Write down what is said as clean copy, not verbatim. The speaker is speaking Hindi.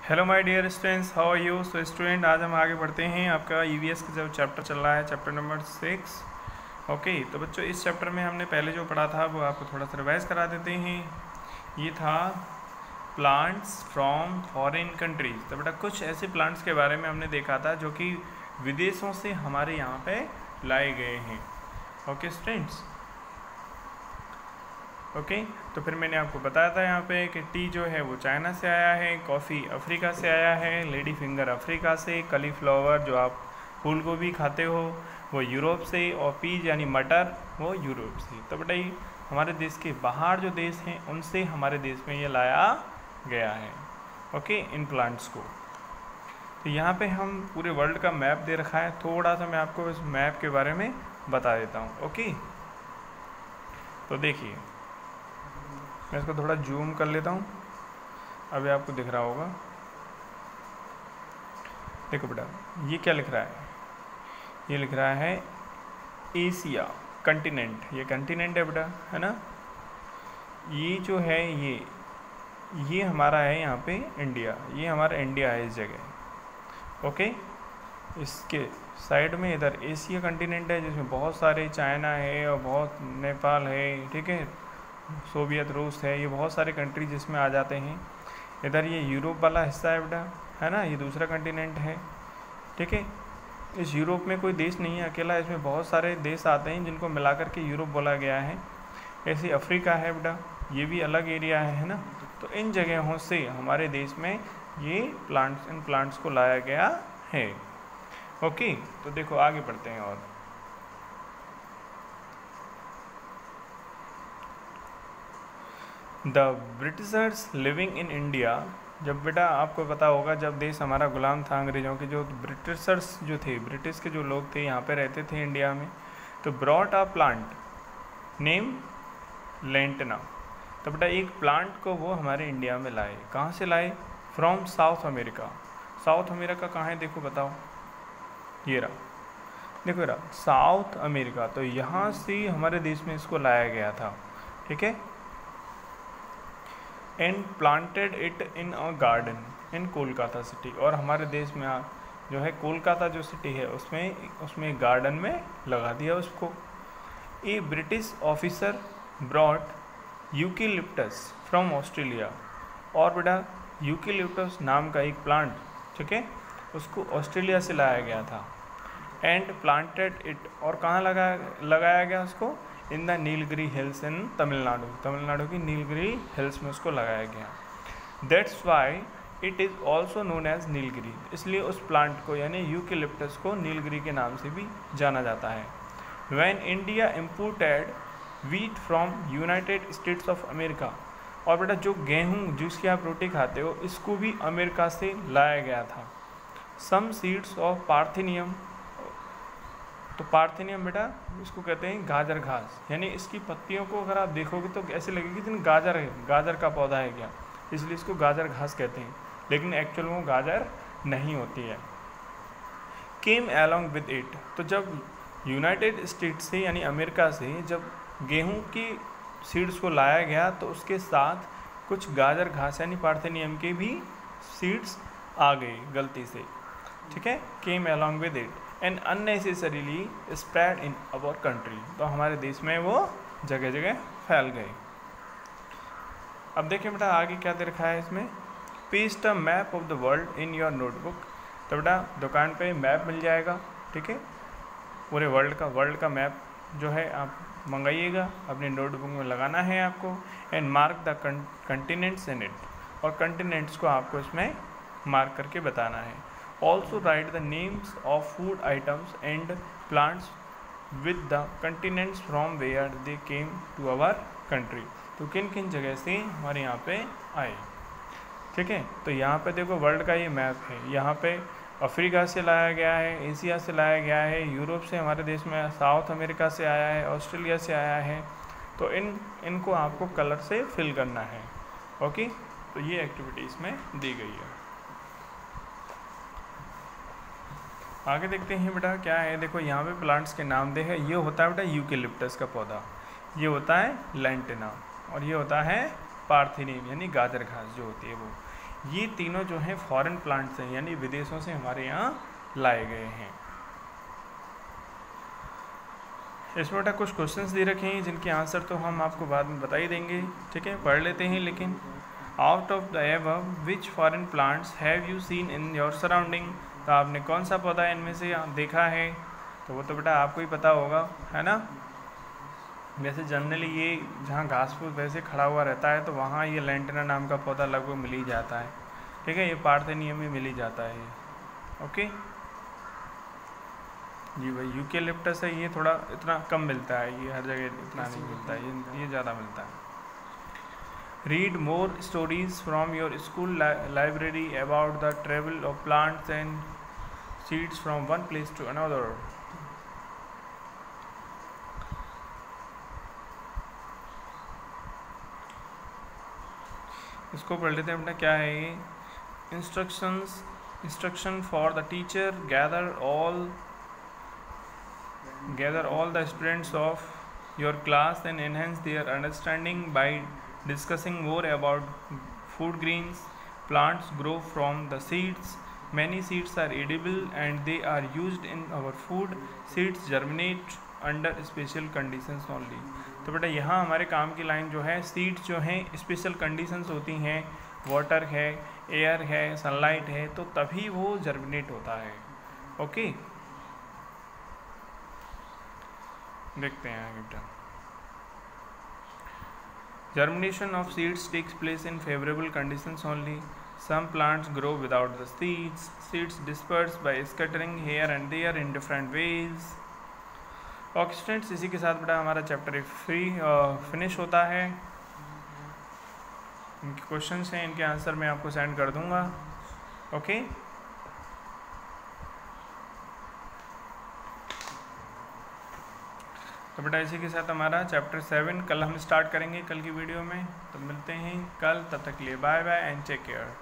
Hello my dear students, how are you. So student, आज हम आगे बढ़ते हैं। आपका ईवीएस का जो चैप्टर चल रहा है, चैप्टर नंबर 6। ओके, तो बच्चों इस चैप्टर में हमने पहले जो पढ़ा था वो आपको थोड़ा सा रिवाइज करा देते हैं। ये था प्लांट्स फ्रॉम फॉरेन कंट्रीज। तो बेटा कुछ ऐसे प्लांट्स के बारे में हमने देखा था जो कि विदेशों से हमारे यहाँ पे लाए गए हैं। ओके स्टूडेंट्स, ओके तो फिर मैंने आपको बताया था यहाँ पे कि टी जो है वो चाइना से आया है, कॉफ़ी अफ्रीका से आया है, लेडी फिंगर अफ्रीका से, कलीफ्लावर जो आप फूल गोभी खाते हो वो यूरोप से, और पीज यानी मटर वो यूरोप से। तो बेटा ये हमारे देश के बाहर जो देश हैं उनसे हमारे देश में ये लाया गया है। ओके, इन प्लांट्स को। तो यहाँ पे हम पूरे वर्ल्ड का मैप दे रखा है, थोड़ा सा मैं आपको इस मैप के बारे में बता देता हूँ। ओके, तो देखिए मैं इसको थोड़ा जूम कर लेता हूँ, अभी आपको दिख रहा होगा। देखो बेटा ये क्या लिख रहा है, ये लिख रहा है एशिया कंटिनेंट। ये कंटिनेंट है बेटा, है ना। ये जो है ये हमारा है यहाँ पे इंडिया, ये हमारा इंडिया है इस जगह। ओके, इसके साइड में इधर एशिया कंटिनेंट है जिसमें बहुत सारे, चाइना है और बहुत नेपाल है, ठीक है, सोवियत रूस है, ये बहुत सारे कंट्री जिसमें आ जाते हैं। इधर ये यूरोप वाला हिस्सा है बेटा, है ना, ये दूसरा कंटिनेंट है, ठीक है। इस यूरोप में कोई देश नहीं है अकेला, इसमें बहुत सारे देश आते हैं जिनको मिला करके यूरोप बोला गया है। ऐसे अफ्रीका है बेटा, ये भी अलग एरिया है ना। तो इन जगहों से हमारे देश में ये प्लांट्स, इन प्लांट्स को लाया गया है। ओके, तो देखो आगे बढ़ते हैं। और the Britishers living in India, जब बेटा आपको पता होगा जब देश हमारा गुलाम था अंग्रेज़ों के, जो ब्रिटिशर्स जो थे, ब्रिटिश के जो लोग थे यहाँ पे रहते थे इंडिया में, तो ब्रॉट अ प्लांट नेम लेंटना। तो बेटा एक प्लांट को वो हमारे इंडिया में लाए। कहाँ से लाए? From south America. South America कहाँ है देखो बताओ, ये रहा, देखो ये रहा साउथ अमेरिका। तो यहाँ से हमारे देश में इसको लाया गया था, ठीक है। And planted it in a garden in Kolkata city. और हमारे देश में जो है कोलकाता जो सिटी है उसमें गार्डन में लगा दिया उसको। A British officer brought eucalyptus from Australia. और बेटा यूकेलिप्टस नाम का एक प्लांट, ठीक है, उसको ऑस्ट्रेलिया से लाया गया था। एंड प्लांटेड इट, और कहाँ लगाया गया उसको? In the Nilgiri hills in Tamil Nadu. Tamil Nadu की नीलगिरी हिल्स में उसको लगाया गया। That's why it is also known as Nilgiri. इसलिए उस प्लांट को यानी यूकेलिप्टस को नीलगिरी के नाम से भी जाना जाता है। When India imported wheat from United states of America. और बेटा जो गेहूँ जिसकी आप रोटी खाते हो इसको भी अमेरिका से लाया गया था। Some seeds of parthenium. तो पार्थेनियम बेटा इसको कहते हैं गाजर घास, यानी इसकी पत्तियों को अगर आप देखोगे तो ऐसे लगेगी कि गाजर है, गाजर का पौधा है क्या, इसलिए इसको गाजर घास कहते हैं, लेकिन एक्चुअल में वो गाजर नहीं होती है। Came along with it. तो जब यूनाइटेड स्टेट्स से यानी अमेरिका से जब गेहूँ की सीड्स को लाया गया तो उसके साथ कुछ गाजर घास यानी पार्थेनियम के भी सीड्स आ गए गलती से, ठीक है। Came along with it and unnecessarily spread in our country. तो हमारे देश में वो जगह जगह फैल गए। अब देखिए बेटा आगे क्या दे रखा है इसमें। Paste a map of the world in your notebook. तो बेटा दुकान पे मैप मिल जाएगा, ठीक है, पूरे वर्ल्ड का मैप जो है आप मंगाइएगा, अपनी नोटबुक में लगाना है आपको। And mark the continents in it. और कंटिनेंट्स को आपको इसमें मार्क करके बताना है। Also write the names of food items and plants with the continents from where they came to our country। तो किन किन जगह से हमारे यहाँ पे आए, ठीक है। तो यहाँ पे देखो वर्ल्ड का ये मैप है, यहाँ पे अफ्रीका से लाया गया है, एशिया से लाया गया है, यूरोप से हमारे देश में, साउथ अमेरिका से आया है, ऑस्ट्रेलिया से आया है। तो इनको आपको कलर से फिल करना है। ओके, तो ये एक्टिविटी इसमें दी गई है। आगे देखते हैं बेटा क्या है। देखो यहाँ पे प्लांट्स के नाम दे है। ये होता है बेटा यूकेलिप्टस का पौधा, ये होता है लेंटिना, और ये होता है पार्थेनियम यानी गाजर घास जो होती है वो। ये तीनों जो हैं फॉरेन प्लांट्स हैं, यानी विदेशों से हमारे यहाँ लाए गए हैं। इसमें बेटा कुछ क्वेश्चंस दे रखे हैं जिनके आंसर तो हम आपको बाद में बता ही देंगे, ठीक है, पढ़ लेते हैं। लेकिन out of the above which foreign plants have you seen in your surrounding, तो आपने कौन सा पौधा इनमें से देखा है, तो वो तो बेटा आपको ही पता होगा, है ना। वैसे जनरली ये जहाँ घास फूस वैसे खड़ा हुआ रहता है तो वहाँ ये लैंटेना नाम का पौधा लगभग मिल ही जाता है, ठीक है, ये पार्थेनियम में मिल ही जाता है ये। ओके जी भाई, यूकेलिप्टस है ये थोड़ा इतना कम मिलता है, ये हर जगह इतना नहीं मिलता है, ये ज़्यादा मिलता है। Read more stories from your school library about the travel of plants and seeds from one place to another. इसको पढ़ लेते हैं बेटा, क्या है ये। Instruction for the teacher, gather all the students of your class and enhance their understanding by discussing more about food greens. Plants grow from the seeds. Many seeds are edible and they are used in our food. Seeds germinate under special conditions only. तो बेटा यहाँ हमारे काम की लाइन जो है, सीड्स जो हैं स्पेशल कंडीशंस होती हैं, वाटर है, एयर है, सनलाइट है, तो तभी वो जर्मिनेट होता है। ओके देखते हैं आगे बेटा। Germination of seeds takes place in favorable conditions only. Some plants grow without the seeds. Seeds disperse by scattering here and there in different ways. Okay students, इसी के साथ बेटा हमारा चैप्टर फिनिश होता है। इनके क्वेश्चंस हैं, इनके आंसर मैं आपको सेंड कर दूंगा। ओके तो बेटा इसी के साथ हमारा चैप्टर 7 कल हम स्टार्ट करेंगे, कल की वीडियो में। तो मिलते हैं कल, तब तक के लिए bye bye and take care.